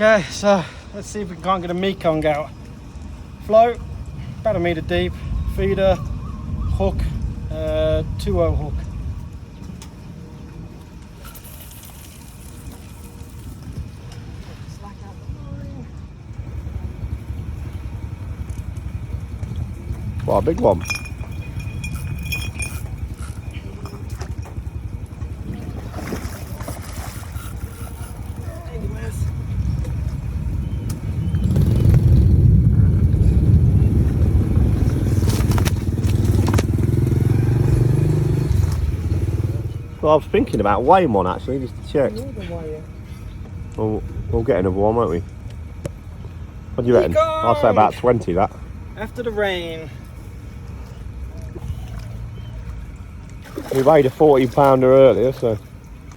Okay, so let's see if we can't get a Mekong out. Float, about a metre deep, feeder, hook, 2-0 hook. What a big one. Well, I was thinking about weighing one actually, just to check. We'll get another one, won't we? What do you reckon? I'll say about 20 that. After the rain. We weighed a 40 pounder earlier, so